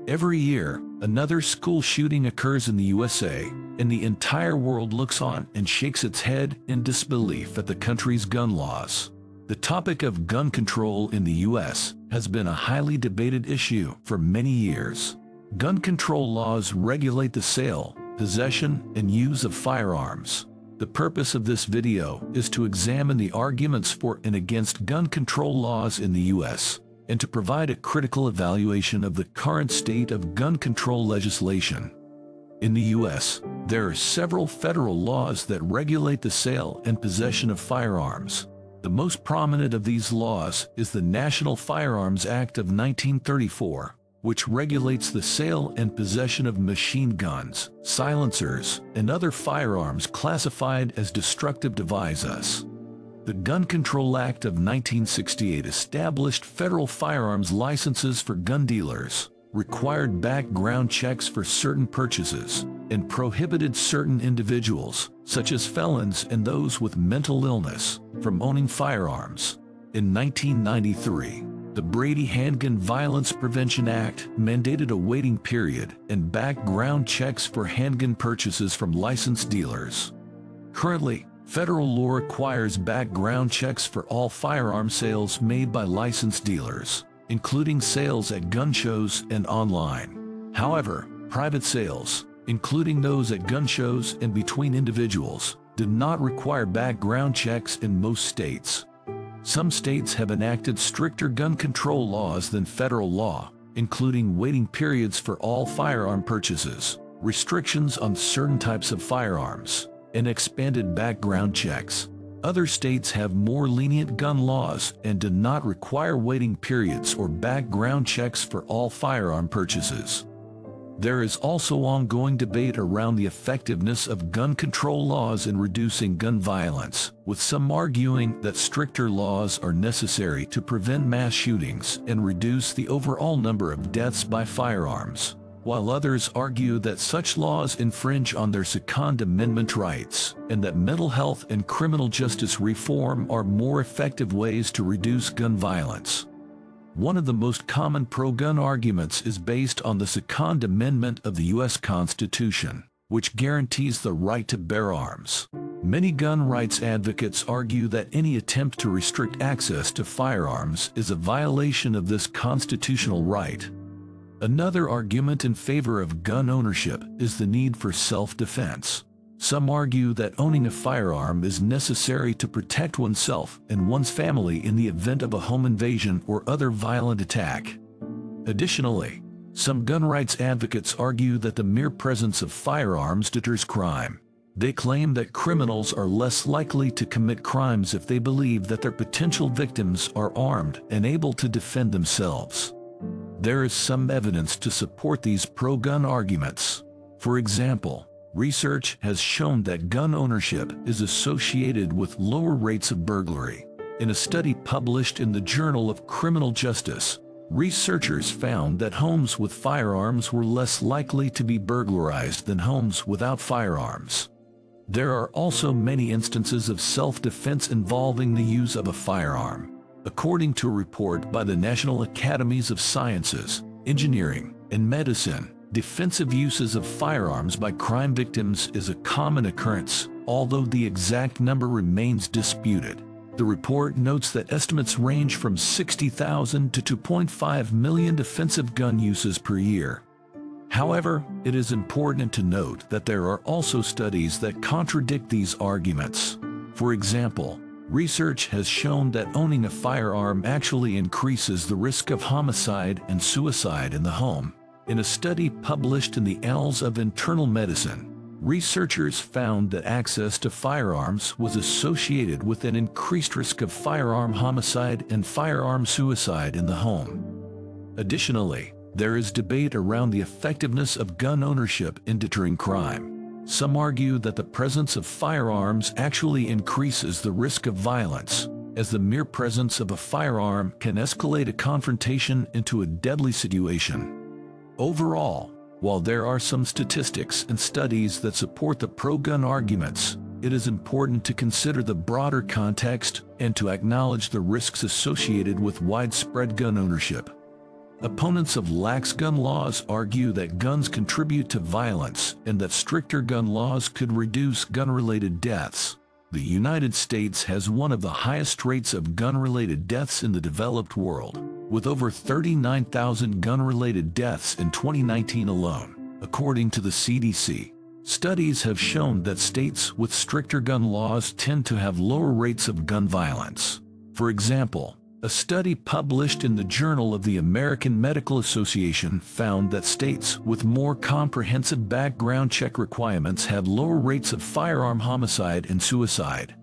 Every year, another school shooting occurs in the USA, and the entire world looks on and shakes its head in disbelief at the country's gun laws. The topic of gun control in the U.S. has been a highly debated issue for many years. Gun control laws regulate the sale, possession, and use of firearms. The purpose of this video is to examine the arguments for and against gun control laws in the U.S., and to provide a critical evaluation of the current state of gun control legislation. In the U.S., there are several federal laws that regulate the sale and possession of firearms. The most prominent of these laws is the National Firearms Act of 1934, which regulates the sale and possession of machine guns, silencers, and other firearms classified as destructive devices. The Gun Control Act of 1968 established federal firearms licenses for gun dealers, required background checks for certain purchases, and prohibited certain individuals, such as felons and those with mental illness, from owning firearms. In 1993, the Brady Handgun Violence Prevention Act mandated a waiting period and background checks for handgun purchases from licensed dealers. Currently, federal law requires background checks for all firearm sales made by licensed dealers, including sales at gun shows and online. However, private sales, including those at gun shows and between individuals, do not require background checks in most states. Some states have enacted stricter gun control laws than federal law, including waiting periods for all firearm purchases, restrictions on certain types of firearms, and expanded background checks. Other states have more lenient gun laws and do not require waiting periods or background checks for all firearm purchases. There is also ongoing debate around the effectiveness of gun control laws in reducing gun violence, with some arguing that stricter laws are necessary to prevent mass shootings and reduce the overall number of deaths by firearms, while others argue that such laws infringe on their Second Amendment rights, and that mental health and criminal justice reform are more effective ways to reduce gun violence. One of the most common pro-gun arguments is based on the Second Amendment of the U.S. Constitution, which guarantees the right to bear arms. Many gun rights advocates argue that any attempt to restrict access to firearms is a violation of this constitutional right. Another argument in favor of gun ownership is the need for self-defense. Some argue that owning a firearm is necessary to protect oneself and one's family in the event of a home invasion or other violent attack. Additionally, some gun rights advocates argue that the mere presence of firearms deters crime. They claim that criminals are less likely to commit crimes if they believe that their potential victims are armed and able to defend themselves. There is some evidence to support these pro-gun arguments. For example, research has shown that gun ownership is associated with lower rates of burglary. In a study published in the Journal of Criminal Justice, researchers found that homes with firearms were less likely to be burglarized than homes without firearms. There are also many instances of self-defense involving the use of a firearm. According to a report by the National Academies of Sciences, Engineering, and Medicine, defensive uses of firearms by crime victims is a common occurrence, although the exact number remains disputed. The report notes that estimates range from 60,000 to 2.5 million defensive gun uses per year. However, it is important to note that there are also studies that contradict these arguments. For example, research has shown that owning a firearm actually increases the risk of homicide and suicide in the home. In a study published in the Annals of Internal Medicine, researchers found that access to firearms was associated with an increased risk of firearm homicide and firearm suicide in the home. Additionally, there is debate around the effectiveness of gun ownership in deterring crime. Some argue that the presence of firearms actually increases the risk of violence, as the mere presence of a firearm can escalate a confrontation into a deadly situation. Overall, while there are some statistics and studies that support the pro-gun arguments, it is important to consider the broader context and to acknowledge the risks associated with widespread gun ownership. Opponents of lax gun laws argue that guns contribute to violence and that stricter gun laws could reduce gun-related deaths. The United States has one of the highest rates of gun-related deaths in the developed world, with over 39,000 gun-related deaths in 2019 alone, according to the CDC. Studies have shown that states with stricter gun laws tend to have lower rates of gun violence. For example, a study published in the Journal of the American Medical Association found that states with more comprehensive background check requirements had lower rates of firearm homicide and suicide.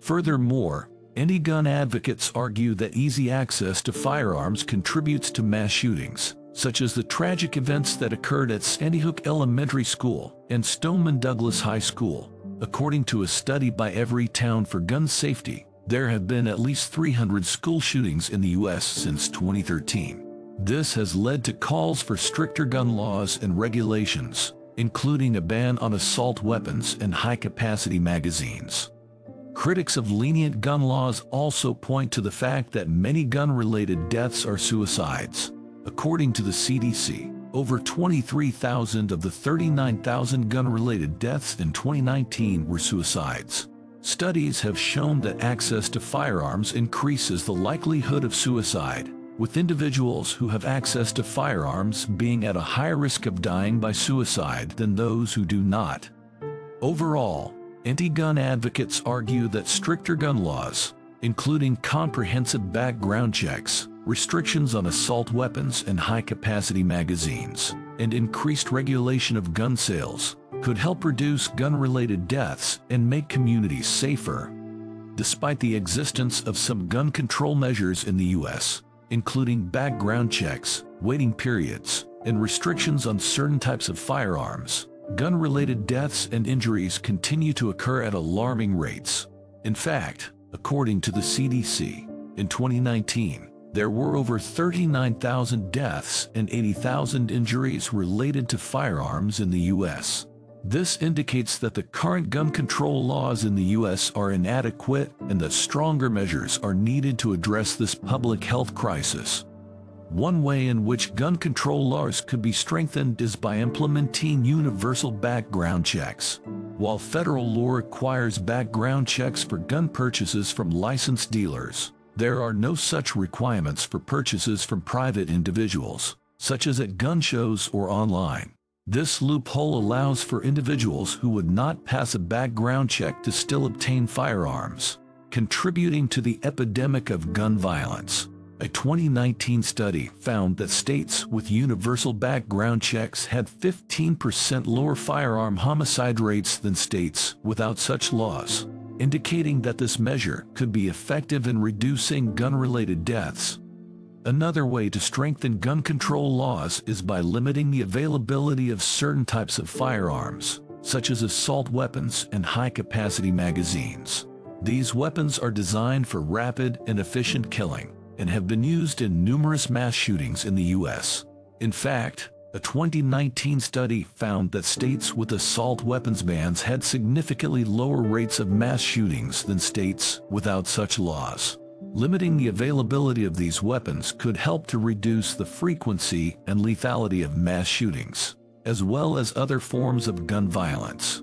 Furthermore, anti-gun advocates argue that easy access to firearms contributes to mass shootings, such as the tragic events that occurred at Sandy Hook Elementary School and Stoneman Douglas High School. According to a study by Everytown for Gun Safety, there have been at least 300 school shootings in the U.S. since 2013. This has led to calls for stricter gun laws and regulations, including a ban on assault weapons and high-capacity magazines. Critics of lenient gun laws also point to the fact that many gun-related deaths are suicides. According to the CDC, over 23,000 of the 39,000 gun-related deaths in 2019 were suicides. Studies have shown that access to firearms increases the likelihood of suicide, with individuals who have access to firearms being at a higher risk of dying by suicide than those who do not. Overall, anti-gun advocates argue that stricter gun laws, including comprehensive background checks, restrictions on assault weapons and high-capacity magazines, and increased regulation of gun sales, could help reduce gun-related deaths and make communities safer. Despite the existence of some gun control measures in the U.S., including background checks, waiting periods, and restrictions on certain types of firearms, gun-related deaths and injuries continue to occur at alarming rates. In fact, according to the CDC, in 2019, there were over 39,000 deaths and 80,000 injuries related to firearms in the U.S. This indicates that the current gun control laws in the U.S. are inadequate and that stronger measures are needed to address this public health crisis. One way in which gun control laws could be strengthened is by implementing universal background checks. While federal law requires background checks for gun purchases from licensed dealers, there are no such requirements for purchases from private individuals, such as at gun shows or online. This loophole allows for individuals who would not pass a background check to still obtain firearms, contributing to the epidemic of gun violence. A 2019 study found that states with universal background checks had 15% lower firearm homicide rates than states without such laws, indicating that this measure could be effective in reducing gun-related deaths. Another way to strengthen gun control laws is by limiting the availability of certain types of firearms, such as assault weapons and high-capacity magazines. These weapons are designed for rapid and efficient killing, and have been used in numerous mass shootings in the U.S. In fact, a 2019 study found that states with assault weapons bans had significantly lower rates of mass shootings than states without such laws. Limiting the availability of these weapons could help to reduce the frequency and lethality of mass shootings, as well as other forms of gun violence.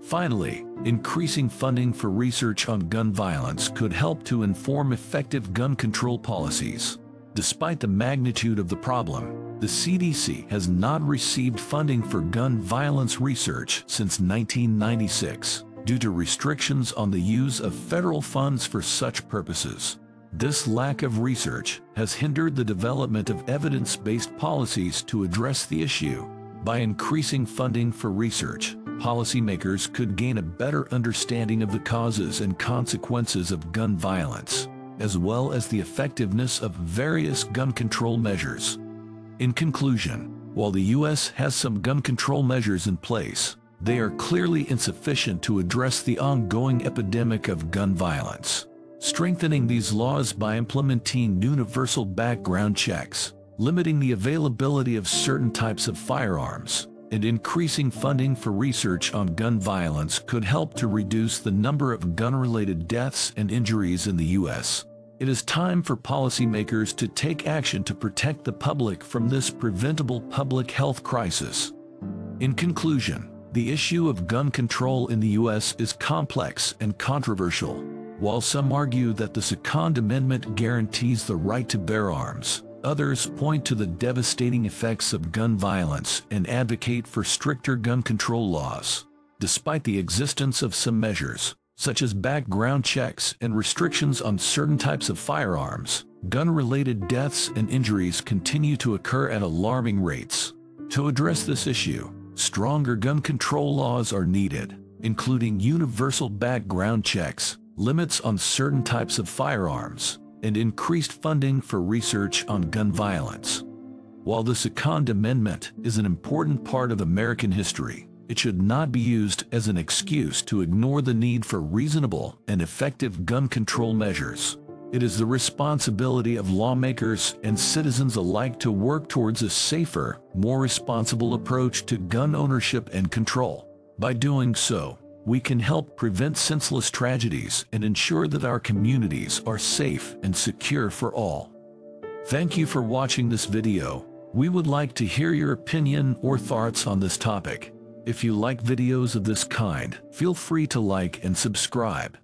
Finally, increasing funding for research on gun violence could help to inform effective gun control policies. Despite the magnitude of the problem, the CDC has not received funding for gun violence research since 1996, due to restrictions on the use of federal funds for such purposes. This lack of research has hindered the development of evidence-based policies to address the issue. By increasing funding for research, policymakers could gain a better understanding of the causes and consequences of gun violence, as well as the effectiveness of various gun control measures. In conclusion, while the U.S. has some gun control measures in place, they are clearly insufficient to address the ongoing epidemic of gun violence. Strengthening these laws by implementing universal background checks, limiting the availability of certain types of firearms, and increasing funding for research on gun violence could help to reduce the number of gun-related deaths and injuries in the U.S. It is time for policymakers to take action to protect the public from this preventable public health crisis. In conclusion, the issue of gun control in the U.S. is complex and controversial. While some argue that the Second Amendment guarantees the right to bear arms, others point to the devastating effects of gun violence and advocate for stricter gun control laws. Despite the existence of some measures, such as background checks and restrictions on certain types of firearms, gun-related deaths and injuries continue to occur at alarming rates. To address this issue, stronger gun control laws are needed, including universal background checks, limits on certain types of firearms, and increased funding for research on gun violence. While the Second Amendment is an important part of American history, it should not be used as an excuse to ignore the need for reasonable and effective gun control measures. It is the responsibility of lawmakers and citizens alike to work towards a safer, more responsible approach to gun ownership and control. By doing so, we can help prevent senseless tragedies and ensure that our communities are safe and secure for all. Thank you for watching this video. We would like to hear your opinion or thoughts on this topic. If you like videos of this kind, feel free to like and subscribe.